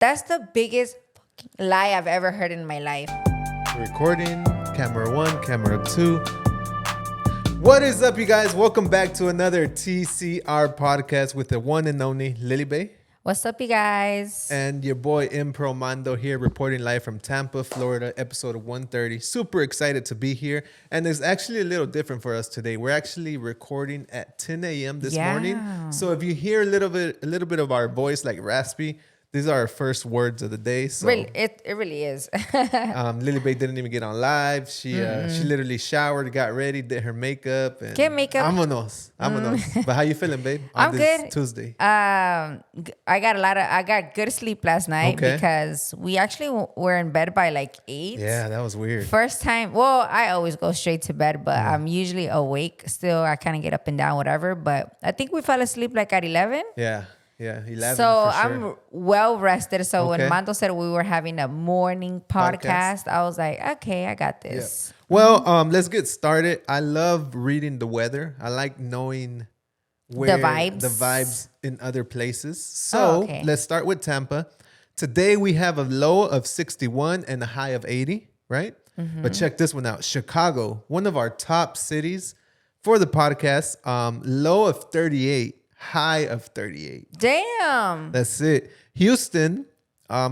That's the biggest fucking lie I've ever heard in my life. Recording, camera 1, camera 2. What is up, you guys? Welcome back to another TCR podcast with the one and only Lily Bae. What's up, you guys? And your boy Mando here, reporting live from Tampa, Florida, episode 130. Super excited to be here. And it's actually a little different for us today. We're actually recording at 10 a.m. this morning. So if you hear a little bit of our voice like raspy, these are our first words of the day. So really, it really is. Lily Bae didn't even get on live. She literally showered, got ready, did her makeup. And get makeup. Vámonos. But how you feeling, babe? I'm good. Tuesday. I got good sleep last night because we actually were in bed by like 8. Yeah, that was weird. First time. Well, I always go straight to bed, but I'm usually awake still. I kind of get up and down, whatever. But I think we fell asleep like at 11. Yeah, 11. So for sure. I'm well rested. So when Mando said we were having a morning podcast, I was like, okay, I got this. Yeah. Well, let's get started. I love reading the weather. I like knowing where the vibes in other places. So let's start with Tampa. Today we have a low of 61 and a high of 80, right? Mm-hmm. But check this one out. Chicago, one of our top cities for the podcast, low of 38. High of 38. Damn. That's it. Houston,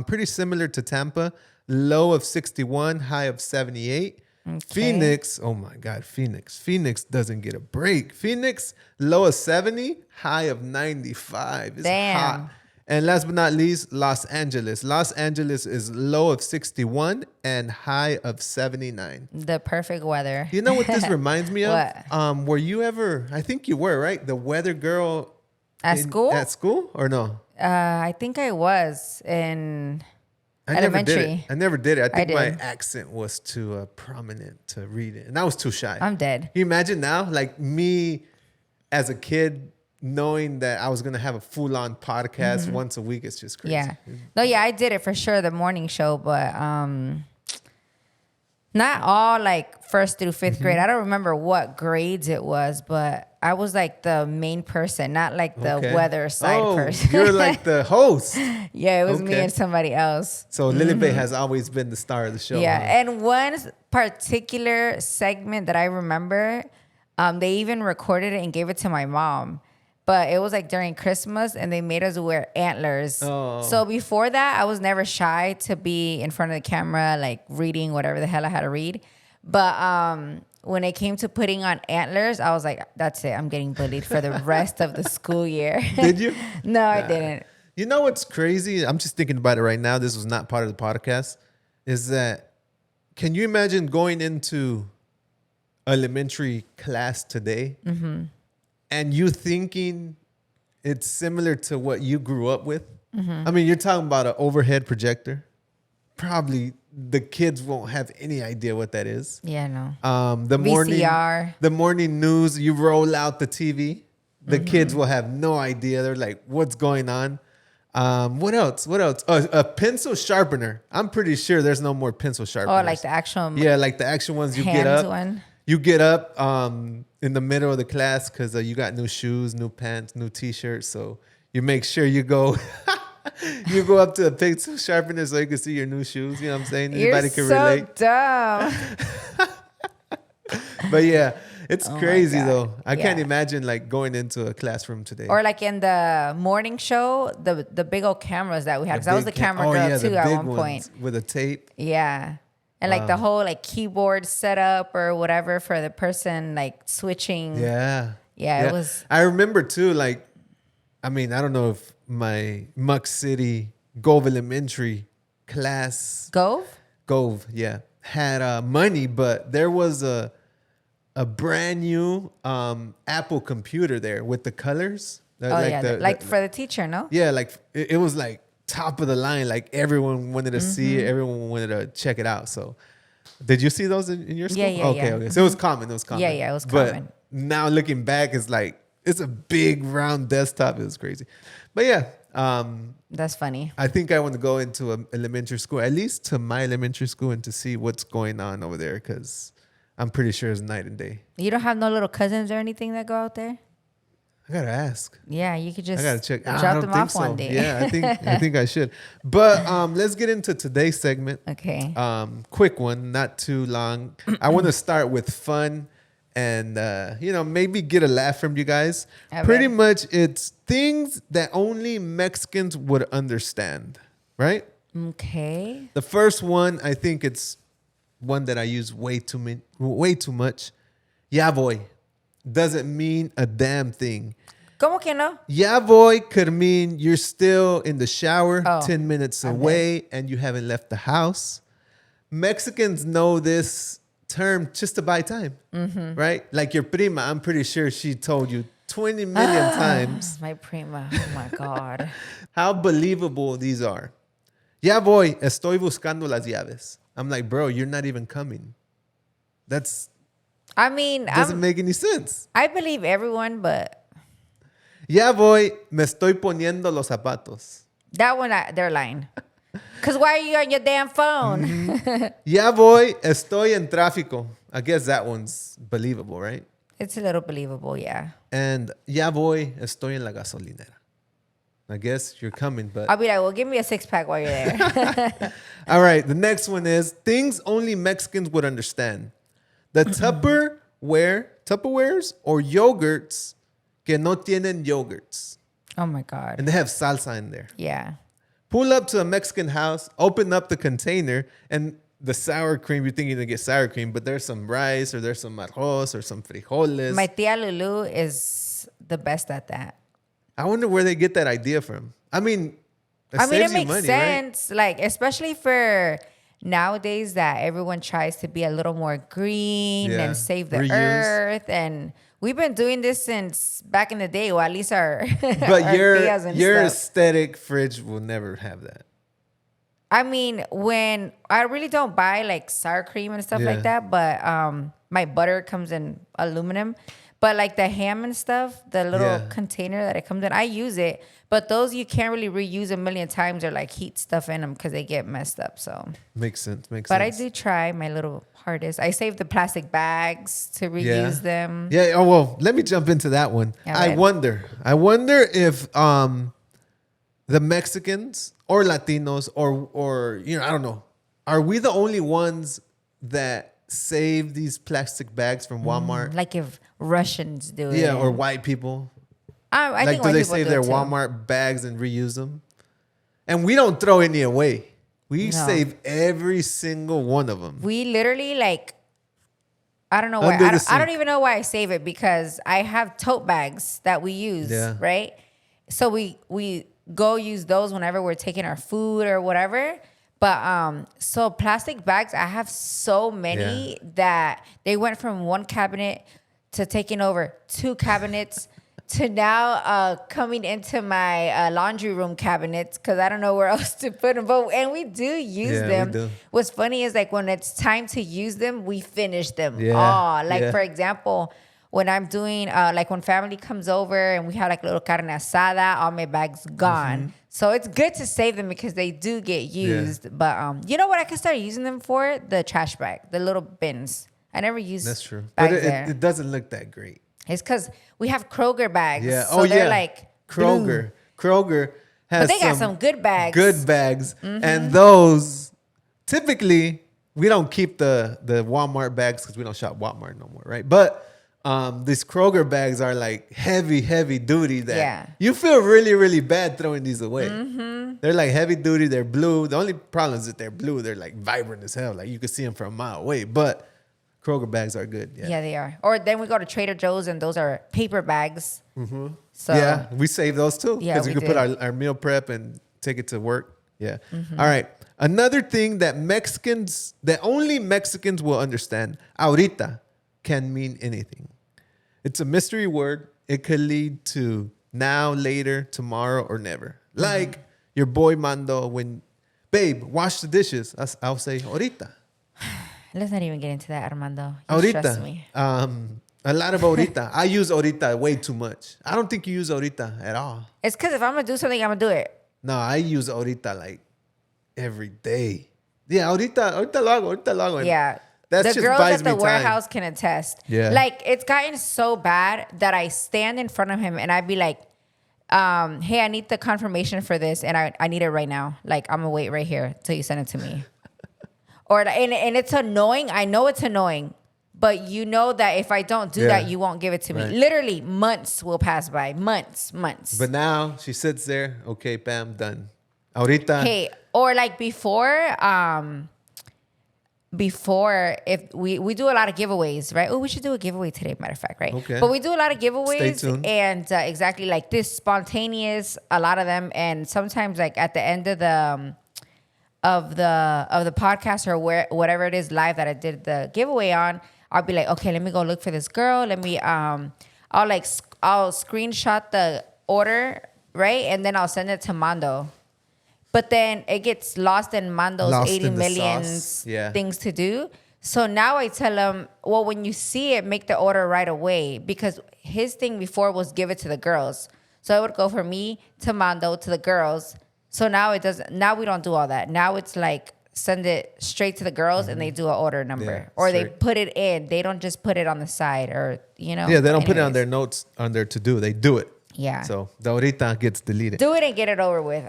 pretty similar to Tampa. Low of 61, high of 78. Okay. Phoenix, oh my God, Phoenix. Phoenix doesn't get a break. Phoenix, low of 70, high of 95. It's hot. And last but not least, Los Angeles. Los Angeles is low of 61 and high of 79. The perfect weather. You know what this reminds me of? What? Were you ever, I think you were, right? The weather girl. At school? At school or no? I think I was in elementary. I never did it. I think my accent was too prominent to read it. And I was too shy. I'm dead. Can you imagine now? Like me as a kid knowing that I was going to have a full-on podcast once a week. It's just crazy. Yeah. No, yeah, I did it for sure, the morning show. But not all like first through fifth grade. I don't remember what grades it was, but I was like the main person, not like the weather side person. You're like the host. Yeah, it was me and somebody else. So Lily Bae has always been the star of the show. Yeah, and one particular segment that I remember, they even recorded it and gave it to my mom. But it was like during Christmas and they made us wear antlers. Oh. So before that, I was never shy to be in front of the camera, like reading whatever the hell I had to read. But when it came to putting on antlers, I was like, that's it. I'm getting bullied for the rest of the school year. Did you? No, I didn't. You know what's crazy? I'm just thinking about it right now. This was not part of the podcast. Is that, can you imagine going into elementary class today and you thinking it's similar to what you grew up with? I mean, you're talking about an overhead projector. Probably the kids won't have any idea what that is. Yeah, no. The VCR. The morning news, you roll out the TV. The kids will have no idea. They're like, what's going on? What else? A pencil sharpener. I'm pretty sure there's no more pencil sharpeners. Oh, like the actual. Yeah, like the actual ones you get up. One. You get up in the middle of the class because you got new shoes, new pants, new T-shirts. So you make sure you go... You go up to the pencil sharpener so you can see your new shoes. You know what I'm saying? Anybody can relate. You're so dumb. But yeah, it's crazy though. I can't imagine like going into a classroom today. Or like in the morning show, the big old cameras that we had. Because I was the camera girl too at one point. With a tape. Yeah. And like the whole like keyboard setup or whatever for the person like switching. Yeah. Yeah, it was. I remember too, like, I mean, I don't know if my Muck City Gove Elementary class. Gove, yeah. Had money, but there was a brand new Apple computer there with the colors. For the teacher, no? Yeah, like it was like top of the line. Like everyone wanted to see it. Everyone wanted to check it out. So did you see those in your school? Yeah. Okay. So it was common. Yeah, it was common. But now looking back, it's like, it's a big round desktop. It was crazy. But yeah. That's funny. I think I want to go into an elementary school, at least to my elementary school, and to see what's going on over there because I'm pretty sure it's night and day. You don't have no little cousins or anything that go out there? I gotta ask. Yeah, you could just I gotta check. drop them off one day. Yeah, I think I should. But let's get into today's segment. Okay. Quick one, not too long. I want to start with fun and maybe get a laugh from you guys. Okay. Pretty much, it's things that only Mexicans would understand, right? Okay. The first one, I think it's one that I use way too much. Ya voy doesn't mean a damn thing. ¿Cómo que no? Ya voy could mean you're still in the shower 10 minutes away and you haven't left the house. Mexicans know this term just to buy time, right? Like your prima, I'm pretty sure she told you 20 million times. My prima, oh my God. How believable these are. Ya voy, estoy buscando las llaves. I'm like, bro, you're not even coming. Doesn't make any sense. I believe everyone, but... Ya voy, me estoy poniendo los zapatos. That one, they're lying. Because why are you on your damn phone? Mm-hmm. Ya voy, estoy en tráfico. I guess that one's believable, right? It's a little believable, yeah. And ya voy, estoy en la gasolinera. I guess you're coming, but... I'll be like, well, give me a 6-pack while you're there. All right, the next one is things only Mexicans would understand. The Tupperwares or yogurts que no tienen yogurts. Oh, my God. And they have salsa in there. Yeah. Pull up to a Mexican house, open up the container, and the sour cream, you're thinking to get sour cream, but there's some rice or there's some arroz or some frijoles. My tia Lulu is the best at that. I wonder where they get that idea from. It makes money, sense. Right? Like, especially for nowadays that everyone tries to be a little more green and save the earth. And we've been doing this since back in the day, or at least our But our your aesthetic fridge will never have that. When I really don't buy like sour cream and stuff like that, but my butter comes in aluminum. But like the ham and stuff, the little container that it comes in, I use it. But those you can't really reuse a million times or like heat stuff in them because they get messed up. So makes sense. But I do try my little hardest. I save the plastic bags to reuse them. Yeah. Oh well, let me jump into that one. I wonder if the Mexicans or Latinos or I don't know, are we the only ones that save these plastic bags from Walmart? Like if Russians do it. Yeah, or white people. I think do they save their Walmart bags and reuse them? And we don't throw any away. We save every single one of them. We literally I don't know why. I don't even know why I save it because I have tote bags that we use, right? So we go use those whenever we're taking our food or whatever. But so plastic bags, I have so many that they went from one cabinet to taking over 2 cabinets to now coming into my laundry room cabinets because I don't know where else to put them. And we do use them. We do. What's funny is like when it's time to use them, we finish them. For example, when I'm doing like when family comes over and we have like a little carne asada, all my bags gone. Mm-hmm. So it's good to save them because they do get used. Yeah. But you know what I can start using them for? The trash bag, the little bins. I never use That's true. Bags but there. It doesn't look that great. It's because we have Kroger bags. Yeah. So they're like Kroger. blue. Kroger has But they got some good bags. Good bags. Mm-hmm. And those, typically, we don't keep the Walmart bags because we don't shop Walmart no more, right? But these Kroger bags are like heavy duty that you feel really, really bad throwing these away. Mm-hmm. They're like heavy duty. They're blue. The only problem is that they're blue. They're like vibrant as hell. Like you can see them from a mile away. But Kroger bags are good. Yeah, they are. Or then we go to Trader Joe's and those are paper bags. Mm-hmm. So yeah, we save those too. Yeah, because we can put our meal prep and take it to work. Yeah. Mm-hmm. All right. Another thing that only Mexicans will understand, ahorita, can mean anything. It's a mystery word. It could lead to now, later, tomorrow, or never. Mm-hmm. Like your boy Mando, babe, wash the dishes. I'll say ahorita. Let's not even get into that, Armando. You stress me. A lot of ahorita. I use ahorita way too much. I don't think you use ahorita at all. It's because if I'm going to do something, I'm going to do it. No, I use ahorita like every day. Yeah, ahorita lo hago. Yeah. That the just girls buys at the me warehouse time. can attest. Yeah. Like, it's gotten so bad that I stand in front of him and I'd be like, hey, I need the confirmation for this and I need it right now. Like, I'm gonna wait right here till you send it to me. And it's annoying. I know it's annoying. But you know that if I don't do that, you won't give it to me. Literally, months will pass by. Months. But now she sits there. Okay, bam, done. Ahorita. Hey, or like before, if we do a lot of giveaways, right? Oh, we should do a giveaway today, matter of fact, right? Okay. But we do a lot of giveaways. Stay tuned. And exactly like this, spontaneous, a lot of them. And sometimes like at the end of the podcast or whatever it is live that I did the giveaway on, I'll be like, okay, let me go look for this girl. Let me, I'll screenshot the order, right? And then I'll send it to Mando. But then it gets lost in Mando's 80 million things to do. So now I tell him, well, when you see it, make the order right away. Because his thing before was give it to the girls. So it would go from me to Mando to the girls. So now it doesn't, now we don't do all that. Now it's like, send it straight to the girls and they do an order number or they put it in. They don't just put it on the side or, you know. Yeah, they don't put it on their notes on their to-do. They do it. Yeah. So the ahorita gets deleted. Do it and get it over with.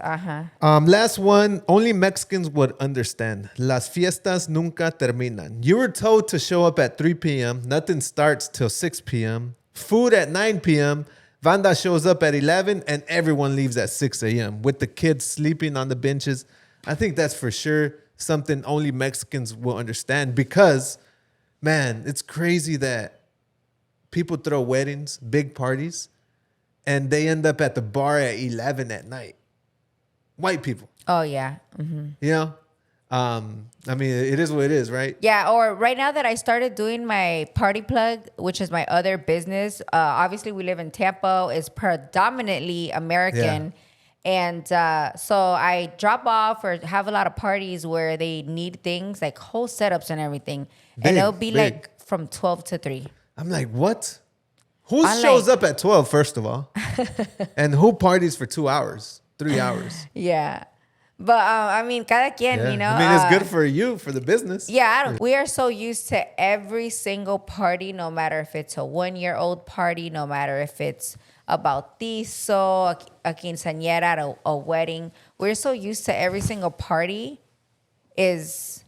Last one. Only Mexicans would understand. Las fiestas nunca terminan. You were told to show up at 3 p.m. Nothing starts till 6 p.m. Food at 9 p.m. Vanda shows up at 11 and everyone leaves at 6 a.m. with the kids sleeping on the benches. I think that's for sure something only Mexicans will understand because, man, it's crazy that people throw weddings, big parties, and they end up at the bar at 11 at night. White people. Oh, yeah. Mm-hmm. You know? I mean, it is what it is, right? Yeah, or right now that I started doing my party plug, which is my other business, obviously we live in Tampa. It's predominantly American. Yeah. And so I drop off or have a lot of parties where they need things like whole setups and everything. And it'll be like from 12 to 3. I'm like, what? Who shows up at 12, first of all? And who parties for 2 hours, 3 hours? Yeah. But I mean, cada quien, you know. I mean, it's good for you, for the business. Yeah, we are so used to every single party, no matter if it's a 1-year-old party, no matter if it's a bautizo, a quinceañera, a wedding. We're so used to every single party is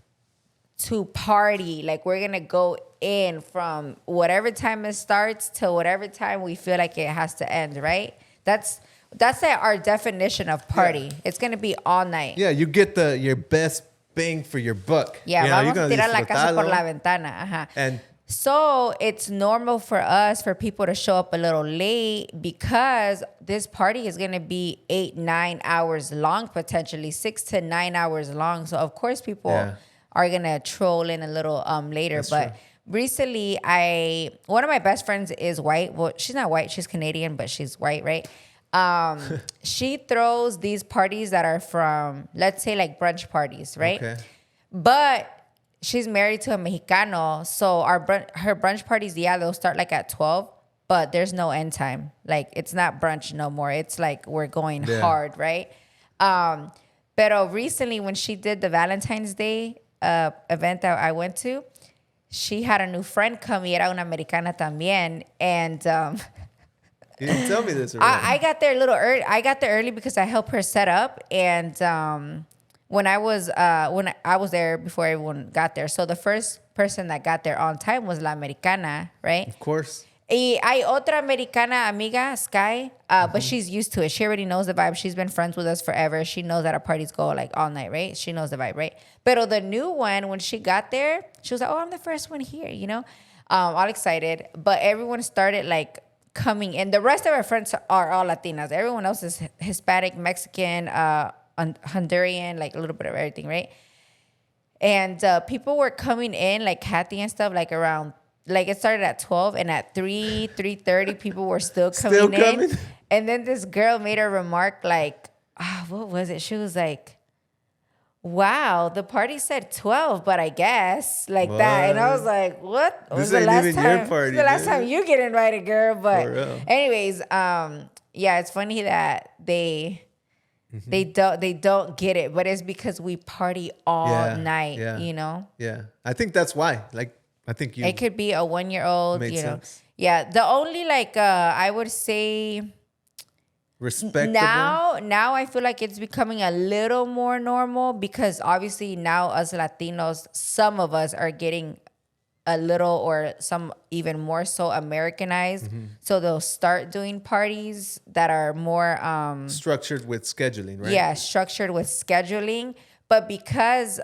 to party. Like we're going to go in from whatever time it starts to whatever time we feel like it has to end, right? That's like our definition of party. Yeah. It's going to be all night. Yeah, you get your best bang for your buck. Yeah, vamos a tirar la casa por la ventana. Ajá. And so it's normal for us, for people to show up a little late because this party is going to be 8-9 hours long, potentially 6 to 9 hours long. So of course people are going to troll in a little later. That's but true. Recently, one of my best friends is white. Well, she's not white. She's Canadian, but she's white, right? She throws these parties that are from, let's say like brunch parties, right? Okay. But she's married to a Mexicano, so her brunch parties, they'll start like at 12, but there's no end time. Like it's not brunch no more. It's like we're going hard, right? Pero recently when she did the Valentine's Day event that I went to, she had a new friend come, y era una Americana también, and you didn't tell me this already. I got there a little early. I got there early because I helped her set up, and when I was there before everyone got there. So the first person that got there on time was La Americana, right? Of course. Y hay otra Americana amiga, Sky, but she's used to it. She already knows the vibe. She's been friends with us forever. She knows that our parties go like all night, right? She knows the vibe, right? But the new one, when she got there, she was like, oh, I'm the first one here, you know? All excited. But everyone started like coming in. The rest of our friends are all Latinas. Everyone else is Hispanic, Mexican, Honduran, like a little bit of everything, right? And people were coming in, like Kathy and stuff, like around, like it started at 12, and at 3:30, people were still coming in. And then this girl made a remark like, what was it? She was like, wow, the party said 12, but I guess like what? That. And I was like, what? This was the last time? Your party, the last time you get invited, girl. But anyways, yeah, it's funny that they Mm-hmm. They don't get it, but it's because we party all night, you know? Yeah. I think that's why. Like, I think it could be a 1-year-old, you know. Sense. Yeah. The only I would say respectable. Now I feel like it's becoming a little more normal because obviously now us Latinos, some of us are getting a little or some even more so Americanized. Mm-hmm. So they'll start doing parties that are more structured with scheduling, right? Yeah, structured with scheduling. But because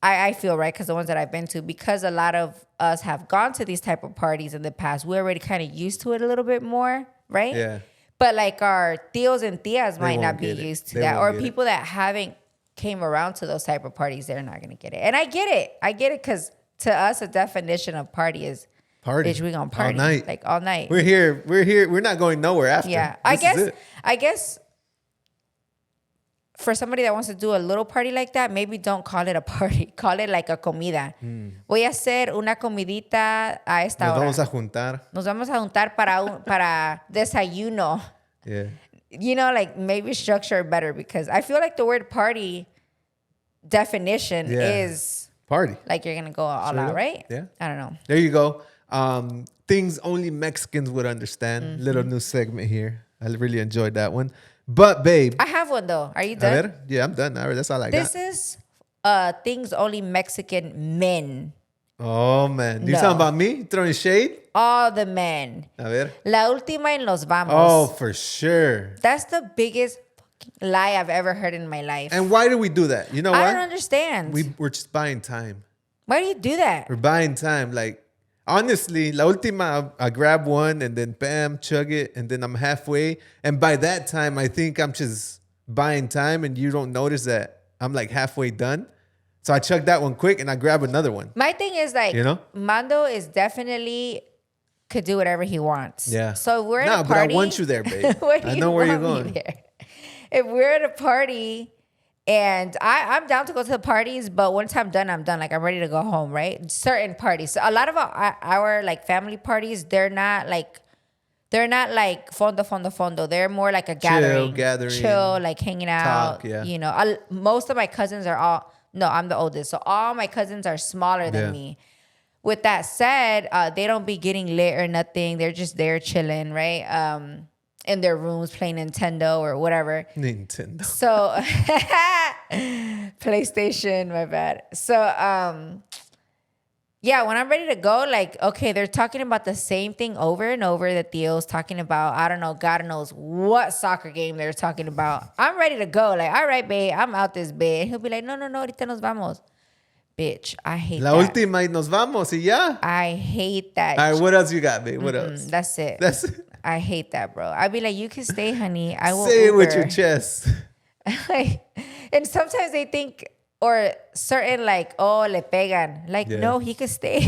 I feel, right, because the ones that I've been to, because a lot of us have gone to these type of parties in the past, we're already kind of used to it a little bit more, right? Yeah. But like our tios and tias might not be used to that. Or people that haven't came around to those type of parties, they're not going to get it. And I get it because to us, a definition of party is bitch, we gonna party all night. Like all night. We're here. We're not going nowhere after. Yeah. I guess for somebody that wants to do a little party like that, maybe don't call it a party. Call it like a comida. Voy a hacer una comidita a esta hora. Nos vamos a juntar para desayuno. Yeah. You know, like maybe structure it better because I feel like the word party definition is party. Like you're going to go all out, right? Yeah. I don't know. There you go. Things only Mexicans would understand. Mm-hmm. Little new segment here. I really enjoyed that one. But, babe. I have one, though. Are you done? Yeah, I'm done. That's all I got. This is things only Mexican men. Oh, man. You talking about me? Throwing shade? All the men. A ver. La última en los vamos. Oh, for sure. That's the biggest lie I've ever heard in my life. And why do we do that? You know why? I don't understand. We're just buying time. Why do you do that? We're buying time. Like, honestly, la última, I grab one and then bam, chug it, and then I'm halfway. And by that time, I think I'm just buying time and you don't notice that I'm like halfway done. So I chug that one quick and I grab another one. My thing is like, you know? Mando is definitely could do whatever he wants. Yeah. So we're at a party. But I want you there, babe. I know where you're going. If we're at a party and I'm down to go to the parties, but once I'm done, I'm done. Like I'm ready to go home, right? Certain parties. So a lot of our like family parties, they're not like fondo. They're more like a gathering. Chill, like hanging out. Talk, yeah. You know, most of my cousins are all, no, I'm the oldest. So all my cousins are smaller than me. With that said, they don't be getting lit or nothing. They're just there chilling, right? In their rooms playing Nintendo or whatever. Nintendo. So, PlayStation, my bad. So, yeah, when I'm ready to go, like, okay, they're talking about the same thing over and over that Theo's talking about. I don't know, God knows what soccer game they're talking about. I'm ready to go. Like, all right, babe, I'm out this bed. And he'll be like, no, ahorita nos vamos. Bitch, I hate that. La última y nos vamos y ya. I hate that. All right, what else you got, babe? What else? That's it. I hate that, bro. I'd be like, you can stay, honey. I will Say Uber. It with your chest. And sometimes they think, or certain like, oh, le pegan. Like, no, he could stay.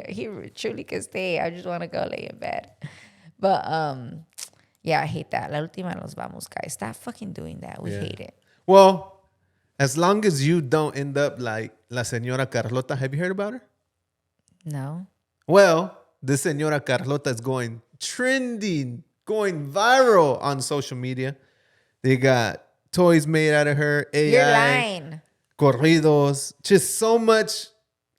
He truly could stay. I just want to go lay in bed. But, yeah, I hate that. La última nos vamos, guys. Stop fucking doing that. We hate it. Well, as long as you don't end up like La Senora Carlota. Have you heard about her? No. Well, the Senora Carlota is going trending, going viral on social media. They got toys made out of her, AI, you're lying. Corridos, just so much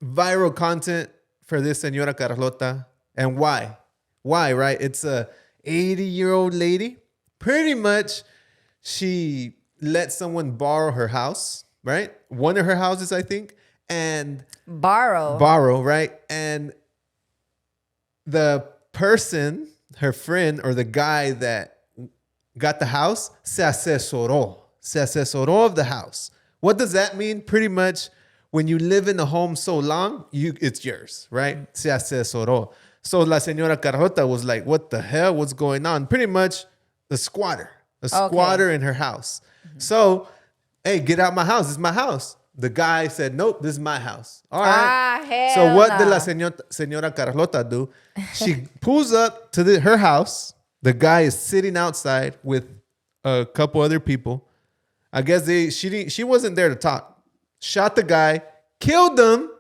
viral content for this Senora Carlota. And why? Why, right? It's a 80-year-old lady. Pretty much, she let someone borrow her house, right? One of her houses, I think. And borrow, right? And the person, her friend or the guy that got the house, se asesoró of the house. What does that mean? Pretty much when you live in a home so long, it's yours, right? Se asesoró. So La Senora Carlota was like, what the hell? What's going on? Pretty much a squatter in her house. Mm-hmm. So, hey, get out my house. It's my house. The guy said, nope, this is my house. All right. So what did La Senora Carlota do? She pulls up to her house. The guy is sitting outside with a couple other people. I guess she wasn't there to talk. Shot the guy, killed him.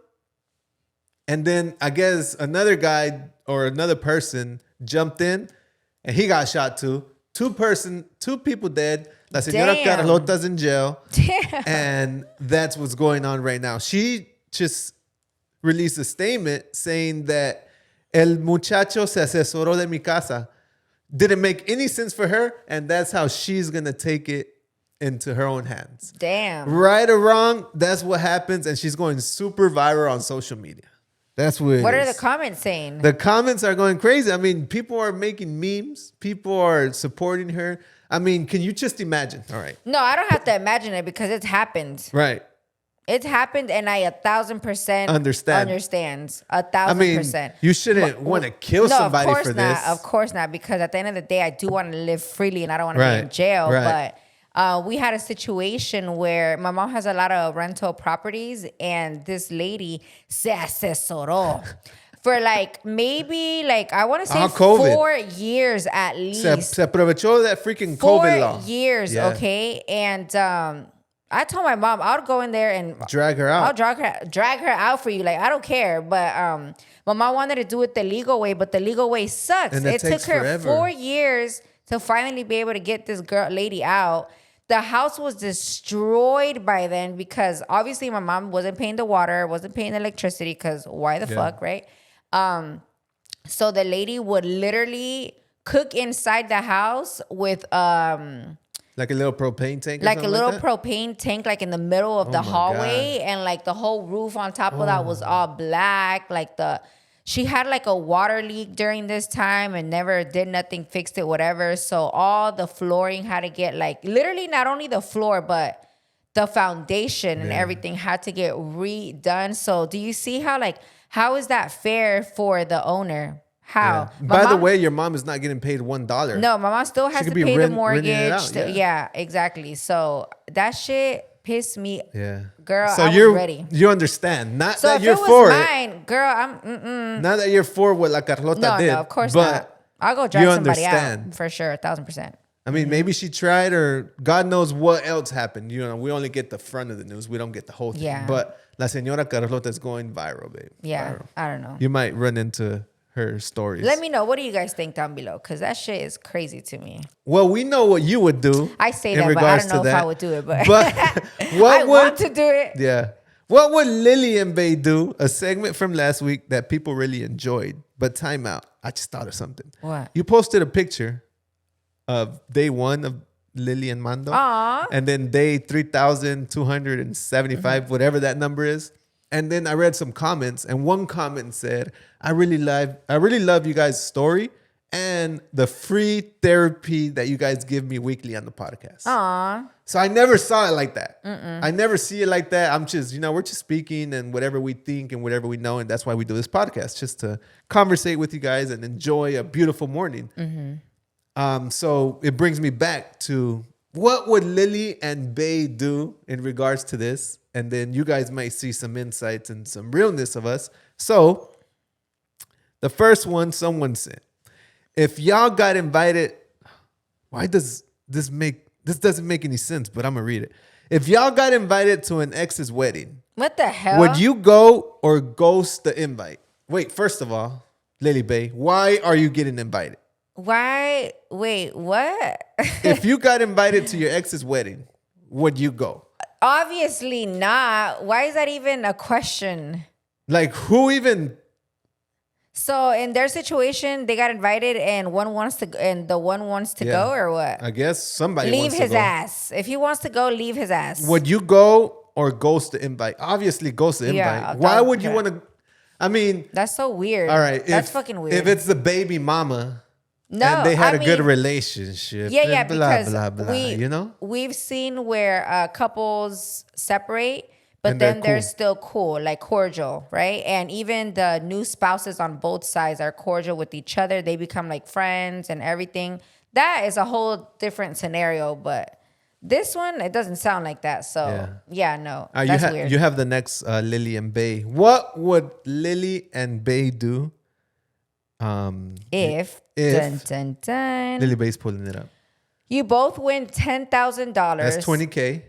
And then I guess another guy or another person jumped in and he got shot too. Two people dead. La Senora Carlota's in jail. Damn. And that's what's going on right now. She just released a statement saying that el muchacho se asesoró de mi casa. Didn't make any sense for her, and that's how she's going to take it into her own hands. Damn. Right or wrong, that's what happens, and she's going super viral on social media. That's what it is. What are the comments saying? The comments are going crazy. I mean, people are making memes. People are supporting her. I mean, can you just imagine? All right. No, I don't have to imagine it because it's happened. Right. It's happened, and I 1,000% understand. 1,000%. You shouldn't want to kill somebody for this. No, of course not. Of course not, because at the end of the day, I do want to live freely, and I don't want to be in jail. Right. But we had a situation where my mom has a lot of rental properties, and this lady se asesoró for maybe I want to say 4 years at least. Se aprovechó that freaking COVID law. 4 years, okay? And I told my mom I would go in there and drag her out. I'll drag her out for you. I don't care. But my mom wanted to do it the legal way, but the legal way sucks. And it took her forever. 4 years to finally be able to get this lady out. The house was destroyed by then because obviously my mom wasn't paying the water, wasn't paying the electricity because why the fuck, right? So the lady would literally cook inside the house with like a little propane tank or like a little like propane tank in the middle of the hallway. God. And the whole roof on top of that was all black. She had a water leak during this time and never did nothing, fixed it, whatever. So all the flooring had to get literally not only the floor, but the foundation and everything had to get redone. So do you see how is that fair for the owner? How? Yeah. By the way, your mom is not getting paid $1. No, my mom still has to pay the mortgage. Yeah, exactly. So that shit pissed me. Yeah. Girl, so I was ready. You understand. Not so that you're for it. So mine, girl, I'm Not that you're for what La Carlota did. No, of course not. I'll go drive somebody out for sure, 1,000%. I mean, maybe she tried, or God knows what else happened. We only get the front of the news. We don't get the whole thing. Yeah. But La Senora Carlota is going viral, babe. Yeah, viral. I don't know. You might run into her stories. Let me know. What do you guys think down below? Because that shit is crazy to me. Well, we know what you would do. I say that, but I don't know if I would do it. But what want to do it. Yeah. What would Lily Bae do? A segment from last week that people really enjoyed. But time out. I just thought of something. What? You posted a picture of day 1 of Lily and Mando. Aww. And then day 3,275, whatever that number is. And then I read some comments, and one comment said, I really love you guys' story and the free therapy that you guys give me weekly on the podcast. Aww. So I never saw it like that. I never see it like that. I'm just, we're just speaking and whatever we think and whatever we know. And that's why we do this podcast, just to conversate with you guys and enjoy a beautiful morning. So it brings me back to what would Lily and Bae do in regards to this? And then you guys might see some insights and some realness of us. So the first one, someone said, if y'all got invited, why does this doesn't make any sense, but I'm going to read it. If y'all got invited to an ex's wedding, what the hell? Would you go or ghost the invite? Wait, first of all, Lily Bae, why are you getting invited? Why? Wait, what? If you got invited to your ex's wedding, would you go? Obviously not. Why is that even a question? Who even? So in their situation, they got invited, and the one wants to go, or what? I guess somebody leave wants his to go. ass. If he wants to go, leave his ass. Would you go or ghost the invite? Obviously, ghost the invite. Why would you want to? I mean, that's so weird. All right, that's fucking weird. If it's the baby mama. No, and they had a good relationship. Yeah, blah, because blah, blah, we've seen where couples separate, but then they're still cool, cordial, right? And even the new spouses on both sides are cordial with each other. They become friends and everything. That is a whole different scenario, but this one, it doesn't sound like that. So, no, that's weird. You have the next Lily and Bae. What would Lily and Bae do? If dun, dun, dun, Lily Bae's pulling it up. You both win $10,000. That's $20K.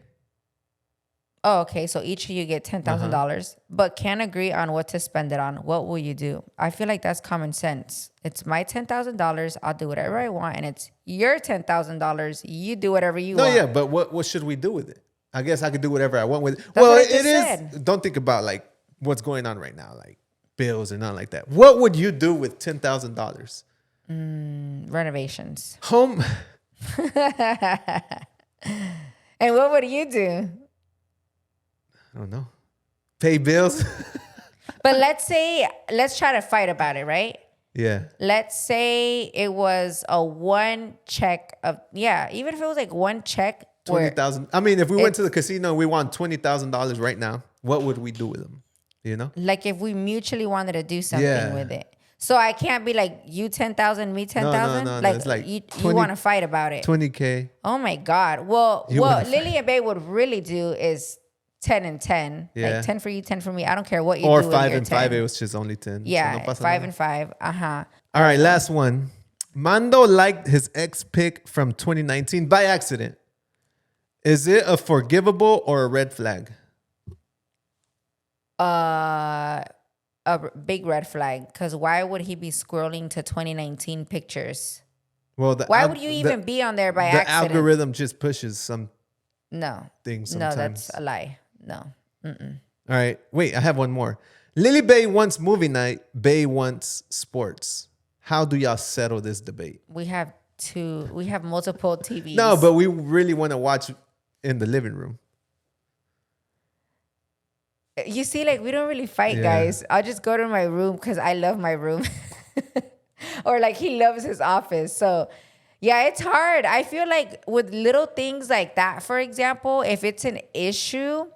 Oh, okay. So each of you get $10,000, but can't agree on what to spend it on. What will you do? I feel like that's common sense. It's my $10,000. I'll do whatever I want, and it's your $10,000. You do whatever you want. No, yeah, but what should we do with it? I guess I could do whatever I want with it. That's well, it is. Don't think about like what's going on right now, like bills and nothing like that. What would you do with $10,000? Renovations. Home. And what would you do? I don't know. Pay bills. But let's try to fight about it, right? Yeah. Let's say it was a one check of, even if it was like one check. 20,000. I mean, if we went to the casino and we won $20,000 right now, what would we do with them? You know? Like if we mutually wanted to do something with it. So I can't be like, you 10,000, me 10,000. No. Like, it's like you want to fight about it. 20K. Oh my God. Well, what Lily and Bae would really do is 10 and 10. Yeah. Like 10 for you, 10 for me. I don't care what you or do. Or 5 and 5. It was just only 10. Yeah, so 5 and 5. All right, last one. Mando liked his ex pic from 2019 by accident. Is it a forgivable or a red flag? A big red flag, because why would he be scrolling to 2019 pictures? Well, why would you even be on there by accident? The algorithm just pushes some things sometimes. No, that's a lie. No. All right. Wait, I have one more. Lily Bae wants movie night. Bae wants sports. How do y'all settle this debate? We have multiple TVs. No, but we really want to watch in the living room. You see, like, we don't really fight, guys. I'll just go to my room because I love my room. Or like he loves his office. So yeah, it's hard. I feel like with little things like that, for example, if it's an issue,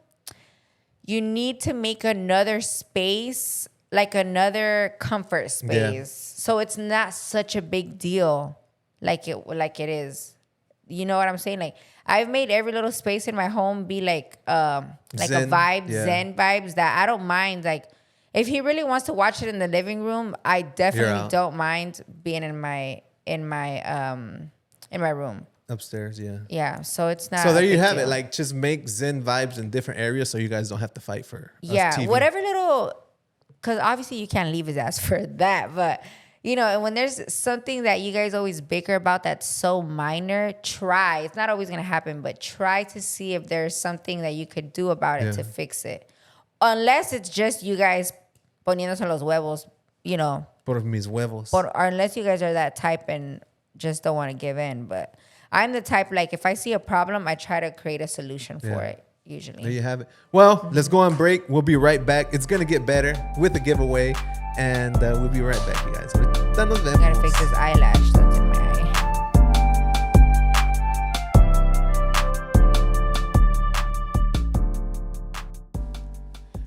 you need to make another space, like another comfort space. Yeah. So it's not such a big deal like it is. You know what I'm saying? Like, I've made every little space in my home be like zen, a vibe, zen vibes that I don't mind. Like, if he really wants to watch it in the living room, I definitely don't mind being in my room. Upstairs, yeah. Yeah, so it's not. So there you have it. Like, just make zen vibes in different areas so you guys don't have to fight for TV. Whatever little, because obviously you can't leave his ass for that, but you know, when there's something that you guys always bicker about that's so minor, try. It's not always going to happen, but try to see if there's something that you could do about it to fix it. Unless it's just you guys poniéndose los huevos, you know. Por mis huevos. Or unless you guys are that type and just don't want to give in. But I'm the type, like, if I see a problem, I try to create a solution for it, usually. There you have it. Well, let's go on break. We'll be right back. It's going to get better with the giveaway. And we'll be right back, you guys. I gotta fix this eyelash that's in my eye.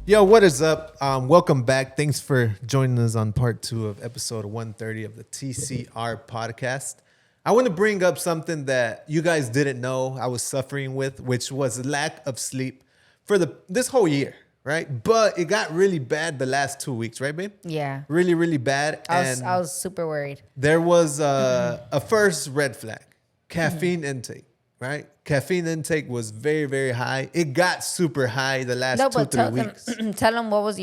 Yo, what is up? Welcome back. Thanks for joining us on part 2 of episode 130 of the TCR podcast. I want to bring up something that you guys didn't know I was suffering with, which was lack of sleep for this whole year. Right? But it got really bad the last 2 weeks, right, babe? Yeah. Really, really bad. I was super worried. There was a first red flag. Caffeine intake, right? Caffeine intake was very, very high. It got super high the last 2-3 weeks. Tell them what was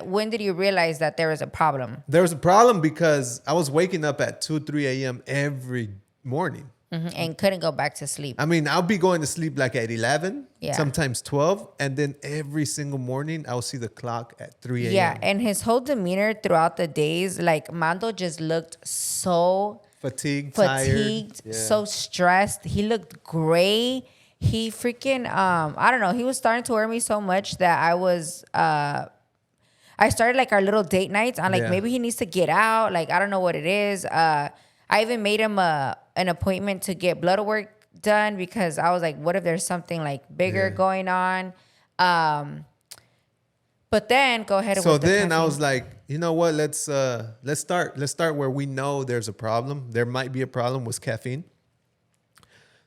when did you realize that there was a problem? There was a problem because I was waking up at 2-3 a.m. every morning. And couldn't go back to sleep. I mean, I'll be going to sleep like at 11, sometimes 12. And then every single morning, I'll see the clock at 3 a.m. Yeah, and his whole demeanor throughout the days, like Mando just looked so fatigued, tired, so stressed. He looked gray. He freaking, I don't know. He was starting to worry me so much that I started like our little date nights. I'm like, maybe he needs to get out. Like, I don't know what it is. I even made him an appointment to get blood work done because I was like, what if there's something like bigger going on? But then go ahead. So then I was like, you know what? Let's start where we know there's a problem. There might be a problem with caffeine.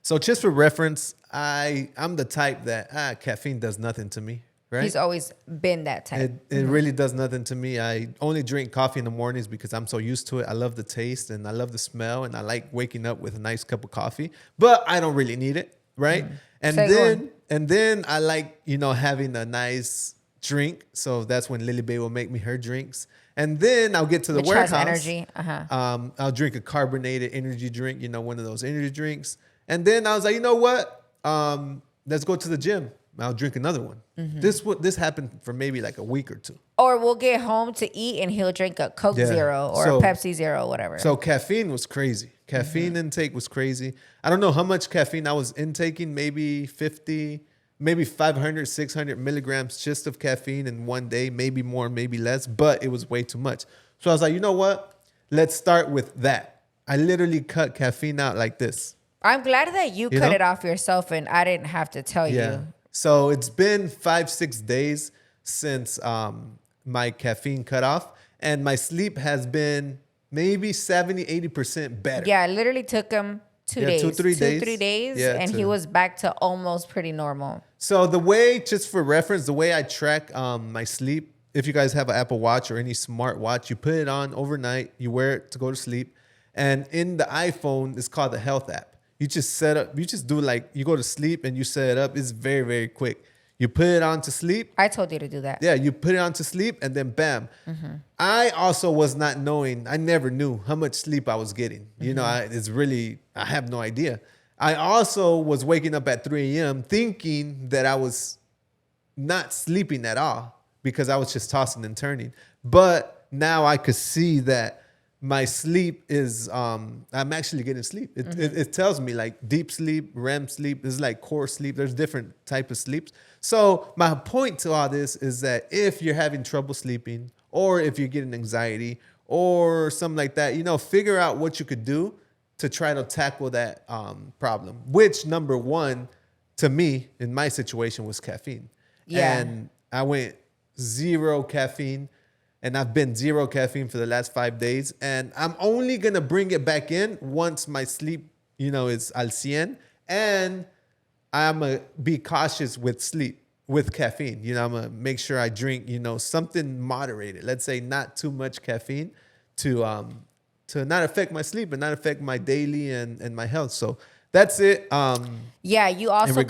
So just for reference, I'm the type that caffeine does nothing to me. Right? He's always been that type. It really does nothing to me. I only drink coffee in the mornings because I'm so used to it. I love the taste and I love the smell and I like waking up with a nice cup of coffee. But I don't really need it, right? And then And then I like, having a nice drink. So that's when Lily Bae will make me her drinks. And then I'll get to the warehouse. Which has energy. I'll drink a carbonated energy drink, one of those energy drinks. And then I was like, you know what? Let's go to the gym. I'll drink another one. Mm-hmm. This happened for maybe like a week or two. Or we'll get home to eat and he'll drink a Coke Zero or a Pepsi Zero, whatever. So caffeine was crazy. Caffeine intake was crazy. I don't know how much caffeine I was intaking, maybe 50, maybe 500, 600 milligrams just of caffeine in one day, maybe more, maybe less, but it was way too much. So I was like, you know what? Let's start with that. I literally cut caffeine out like this. I'm glad that you cut it off yourself and I didn't have to tell you. So it's been 5-6 days since my caffeine cut off, and my sleep has been maybe 70-80% better. Yeah, it literally took him 2 days. 2-3 days. And he was back to almost pretty normal. So the way, just for reference, the way I track my sleep, if you guys have an Apple Watch or any smart watch, you put it on overnight, you wear it to go to sleep. And in the iPhone, it's called the Health app. You just set up, you just do like, you go to sleep and you set it up. It's very, very quick. You put it on to sleep. I told you to do that. Yeah, you put it on to sleep and then bam. Mm-hmm. I also was not knowing, I never knew how much sleep I was getting. Mm-hmm. I have no idea. I also was waking up at 3 a.m. thinking that I was not sleeping at all because I was just tossing and turning. But now I could see that my sleep is, I'm actually getting sleep. It tells me like deep sleep, REM sleep, there's like core sleep. There's different type of sleeps. So my point to all this is that if you're having trouble sleeping or if you're getting anxiety or something like that, figure out what you could do to try to tackle that problem, which number one to me in my situation was caffeine. Yeah. And I went 0 caffeine. And I've been 0 caffeine for the last 5 days. And I'm only going to bring it back in once my sleep, is al 100. And I'm going to be cautious with sleep, with caffeine. I'm going to make sure I drink, something moderated. Let's say not too much caffeine to not affect my sleep and not affect my daily and my health. So that's it. You also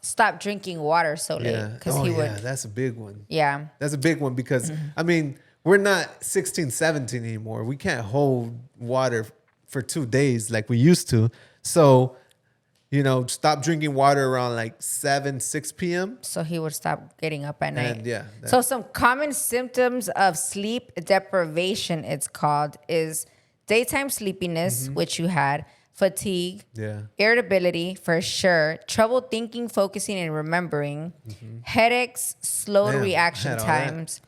stop drinking water so late because he would. Yeah, that's a big one. Yeah, that's a big one because we're not 16, 17 anymore. We can't hold water for 2 days like we used to. So, stop drinking water around like 7, 6 p.m. So he would stop getting up at night. And so some common symptoms of sleep deprivation, it's called, is daytime sleepiness, which you had. Fatigue, irritability for sure, trouble thinking, focusing, and remembering, headaches, slowed reaction times.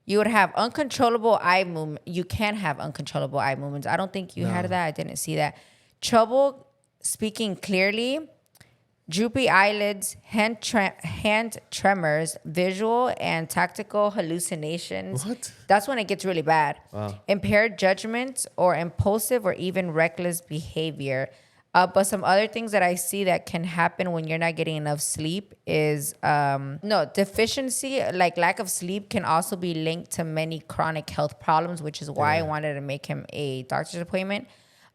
You would have uncontrollable eye movement. You can have uncontrollable eye movements. I don't think you had that. I didn't see that. Trouble speaking clearly, droopy eyelids, hand tremors, visual and tactical hallucinations. What? That's when it gets really bad. Wow. Impaired judgment or impulsive or even reckless behavior. But some other things that I see that can happen when you're not getting enough sleep is, deficiency, like lack of sleep can also be linked to many chronic health problems, which is why I wanted to make him a doctor's appointment.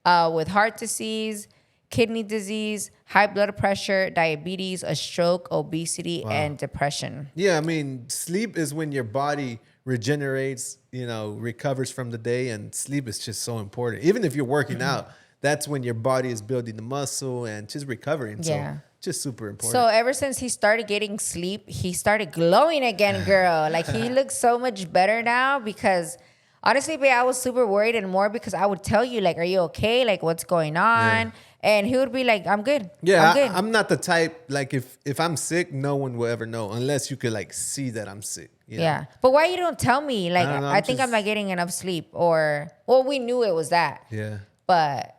With heart disease, kidney disease, high blood pressure, diabetes, a stroke, obesity, and depression. Yeah, sleep is when your body regenerates, recovers from the day, and sleep is just so important. Even if you're working out, that's when your body is building the muscle and just recovering. Yeah. So just super important. So ever since he started getting sleep, he started glowing again, girl. Like he looks so much better now because honestly, babe, I was super worried and more because I would tell you like, are you okay? Like what's going on? Yeah. And he would be like, I'm good. Yeah, I'm good. I'm not the type, like if I'm sick, no one will ever know unless you could like see that I'm sick. Yeah. But why you don't tell me? Like, I think I'm not getting enough sleep we knew it was that. Yeah. But.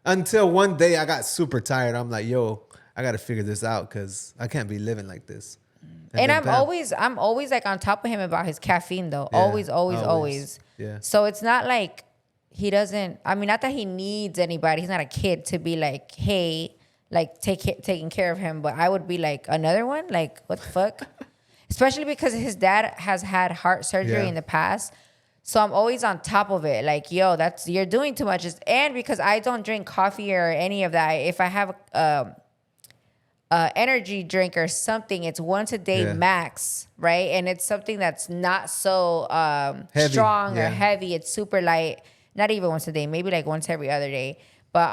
Until one day I got super tired. I'm like, yo, I got to figure this out because I can't be living like this. And I'm always like on top of him about his caffeine though. Yeah, always. Yeah. So it's not like he doesn't, not that he needs anybody. He's not a kid to be like, hey, like taking care of him. But I would be like, another one? Like, what the fuck? Especially because his dad has had heart surgery in the past. So I'm always on top of it. Like, yo, you're doing too much. And because I don't drink coffee or any of that, if I have energy drink or something, it's once a day max, right? And it's something that's not so strong or heavy. It's super light. Not even once a day, maybe like once every other day. But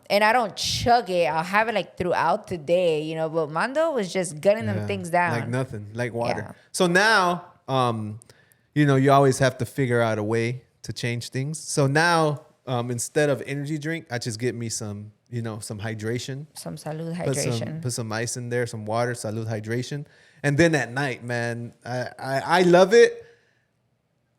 and I don't chug it. I'll have it like throughout the day, you know. But Mando was just gunning them things down. Like nothing, like water. Yeah. So now, you know, you always have to figure out a way to change things. So now, instead of energy drink, I just get me some, you know, some hydration. Some salud hydration. Put some ice in there, some water, salud hydration. And then at night, man, I love it.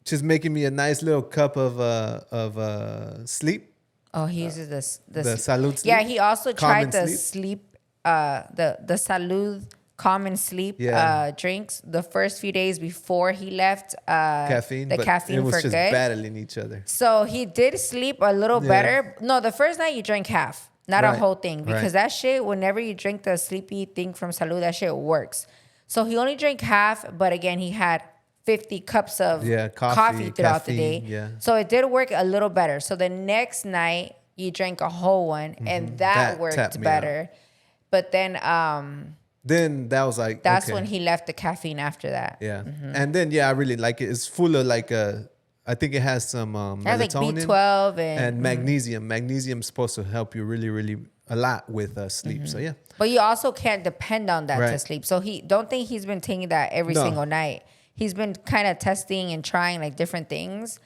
Just making me a nice little cup of sleep. Oh, he uses the salud sleep. Yeah, he also tried the sleep, the salud common sleep drinks the first few days before he left caffeine. The caffeine it was for just good. Battling each other. So he did sleep a little better. No, the first night you drank half, not a whole thing, because that shit, whenever you drink the sleepy thing from Salud, that shit works. So he only drank half, but again, he had 50 cups of coffee throughout the day. Yeah. So it did work a little better. So the next night you drank a whole one, and that worked better. But then that was like, that's when he left the caffeine after that. Yeah. And then I really like it. It's full of like I think it has some melatonin, like B12 and magnesium. Magnesium's supposed to help you really, really a lot with sleep. So yeah. But you also can't depend on that to sleep. So don't think he's been taking that every single night. He's been kind of testing and trying like different things.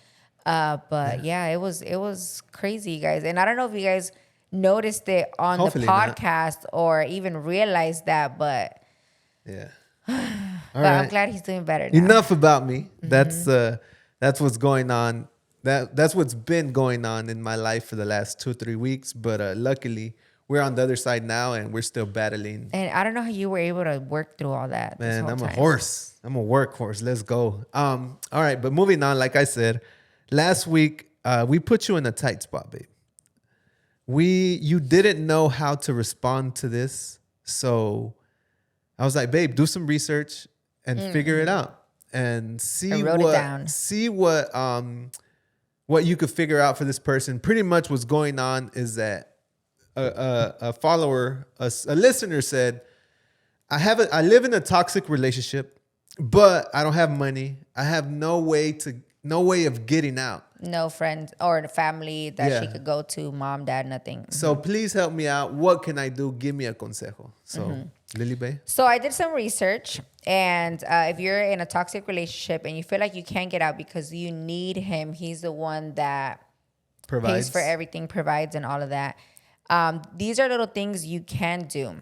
But it was crazy, guys. And I don't know if you guys noticed it on Hopefully the podcast or even realized that, but I'm glad he's doing better now. Enough about me. That's what's going on. That's what's been going on in my life for the last 2-3 weeks. But luckily, we're on the other side now, and we're still battling. And I don't know how you were able to work through all that. Man, I'm a horse. I'm a workhorse. Let's go. All right, but moving on. Like I said, last week we put you in a tight spot, babe. You didn't know how to respond to this, so I was like, babe, do some research and figure it out and see what you could figure out for this person. Pretty much what's going on is that a follower, a listener said, I live in a toxic relationship, but I don't have money. I have no way of getting out. No friends or family that she could go to, mom, dad, nothing. So please help me out. What can I do? Give me a consejo. So Lily Bae. So I did some research, and if you're in a toxic relationship and you feel like you can't get out because you need him, he's the one that pays for everything, provides and all of that. These are little things you can do.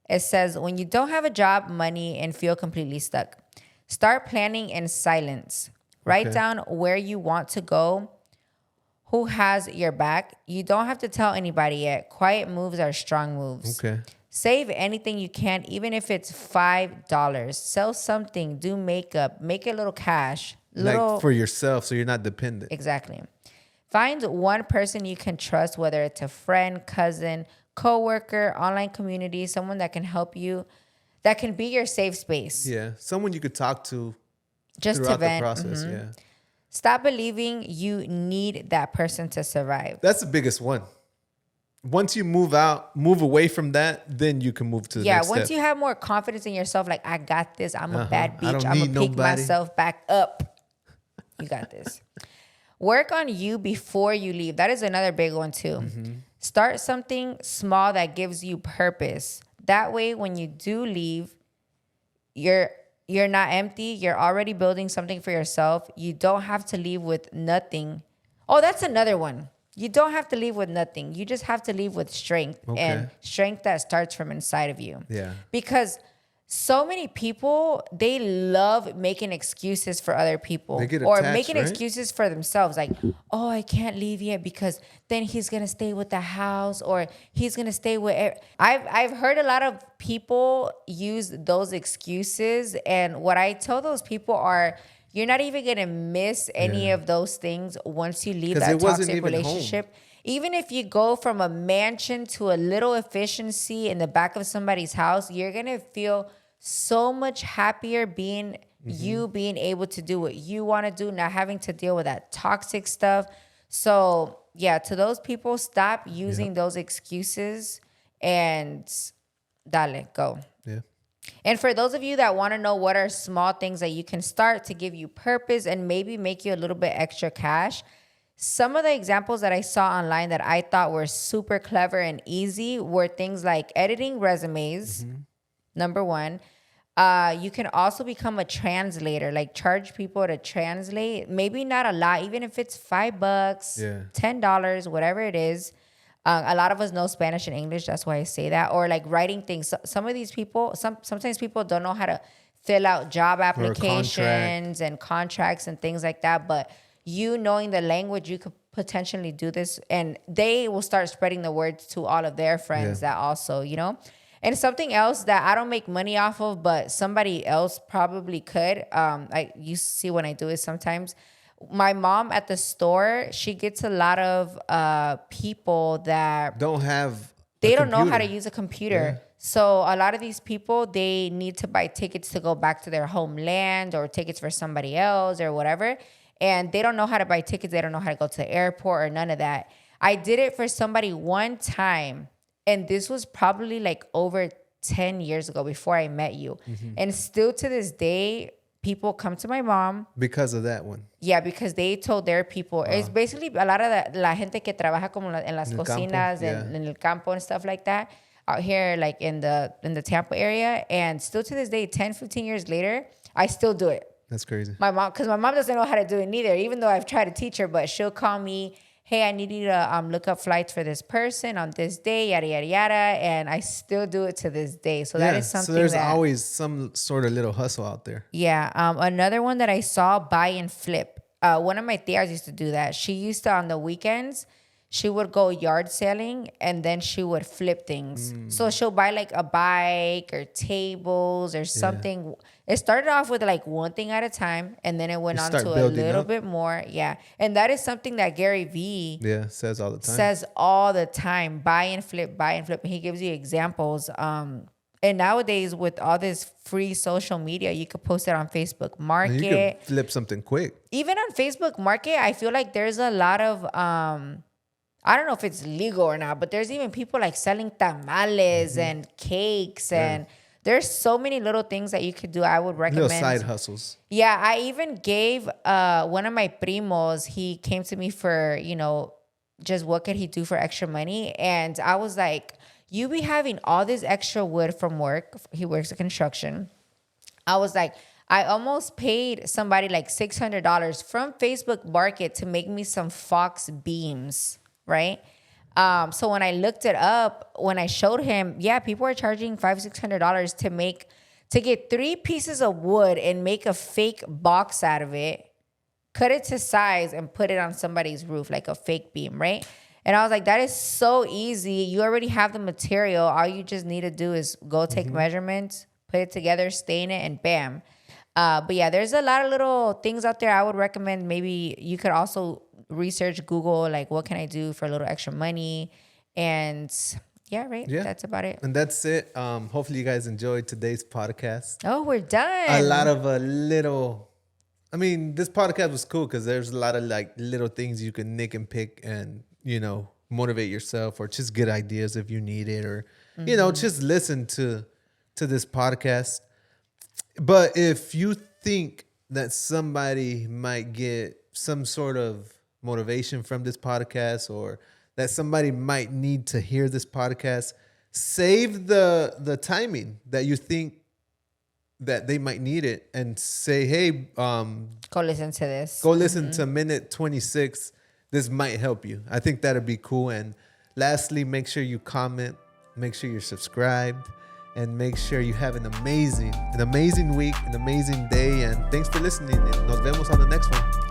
It says, when you don't have a job, money, and feel completely stuck, start planning in silence. Write down where you want to go, who has your back. You don't have to tell anybody yet. Quiet moves are strong moves. Okay. Save anything you can, even if it's $5. Sell something, do makeup, make a little cash. Like for yourself, so you're not dependent. Exactly. Find one person you can trust, whether it's a friend, cousin, coworker, online community, someone that can help you, that can be your safe space. Yeah, someone you could talk to just to vent. The process. Yeah. Stop believing you need that person to survive. That's the biggest one. Once you move away from that, then you can move to the next step. Yeah, once you have more confidence in yourself, like, I got this. I'm a bad bitch. I'm going to pick myself back up. You got this. Work on you before you leave. That is another big one too. Start something small that gives you purpose. That way, when you do leave, you're not empty. You're already building something for yourself. You don't have to leave with nothing. Oh, that's another one. You don't have to leave with nothing. You just have to leave with strength, and strength that starts from inside of you. Yeah. Because so many people, they love making excuses for other people or making excuses for themselves. Like, oh, I can't leave yet because then he's going to stay with the house, or he's going to stay with... I've heard a lot of people use those excuses. And what I tell those people are, you're not even going to miss any of those things once you leave that toxic relationship. Home. Even if you go from a mansion to a little efficiency in the back of somebody's house, you're going to feel so much happier being you being able to do what you want to do, not having to deal with that toxic stuff. So yeah, to those people, stop using those excuses and dale, go. Yeah. And for those of you that want to know what are small things that you can start to give you purpose and maybe make you a little bit extra cash, some of the examples that I saw online that I thought were super clever and easy were things like editing resumes, number one. You can also become a translator, like charge people to translate. Maybe not a lot, even if it's $5, $10, whatever it is. A lot of us know Spanish and English. That's why I say that. Or like writing things. So, some of these people, sometimes people don't know how to fill out job applications and contracts and things like that. But you knowing the language, you could potentially do this. And they will start spreading the word to all of their friends that also, you know. And something else that I don't make money off of, but somebody else probably could. You see when I do it sometimes. My mom at the store, she gets a lot of people that don't know how to use a computer. Yeah. So a lot of these people, they need to buy tickets to go back to their homeland or tickets for somebody else or whatever. And they don't know how to buy tickets. They don't know how to go to the airport or none of that. I did it for somebody one time. And this was probably like over 10 years ago before I met you. And still to this day, people come to my mom. Because of that one. Yeah, because they told their people. It's basically a lot of la gente que trabaja como en las cocinas, en el campo and stuff like that, out here like in the Tampa area. And still to this day, 10, 15 years later, I still do it. That's crazy. Because my mom doesn't know how to do it neither, even though I've tried to teach her, but she'll call me, hey, I need you to look up flights for this person on this day, yada, yada, yada. And I still do it to this day. So that is something so there's always some sort of little hustle out there. Yeah. Another one that I saw, buy and flip. One of my tias used to do that. She used to, on the weekends, she would go yard selling and then she would flip things. So she'll buy like a bike or tables or something. Yeah. It started off with like one thing at a time and then it went on to a little bit more. Yeah. And that is something that Gary Vee says all the time. Buy and flip, buy and flip. And he gives you examples. And nowadays with all this free social media, you could post it on Facebook Market. And you could flip something quick. Even on Facebook Market, I feel like there's a lot of... I don't know if it's legal or not, but there's even people like selling tamales and cakes and there's so many little things that you could do. I would recommend. Little side hustles. Yeah, I even gave one of my primos, he came to me for, just what could he do for extra money? And I was like, you be having all this extra wood from work. He works at construction. I was like, I almost paid somebody like $600 from Facebook Market to make me some Fox beams. Right? So when I looked it up, when I showed him, people are charging $500-$600 to get 3 pieces of wood and make a fake box out of it, cut it to size and put it on somebody's roof, like a fake beam, right? And I was like, that is so easy. You already have the material. All you just need to do is go take measurements, put it together, stain it, and bam. But yeah, there's a lot of little things out there. I would recommend maybe you could also research, Google, like what can I do for a little extra money? And that's about it. And that's it. Hopefully you guys enjoyed today's podcast. Oh, we're done. A lot of this podcast was cool because there's a lot of like little things you can nick and pick and, motivate yourself or just get ideas if you need it or, just listen to this podcast. But if you think that somebody might get some sort of motivation from this podcast or that somebody might need to hear this podcast, save the timing that you think that they might need it and say, hey, go listen to this. Go listen to minute 26. This might help you. I think that'd be cool. And lastly, make sure you comment, make sure you're subscribed, and make sure you have an amazing week, an amazing day. And thanks for listening. And nos vemos on the next one.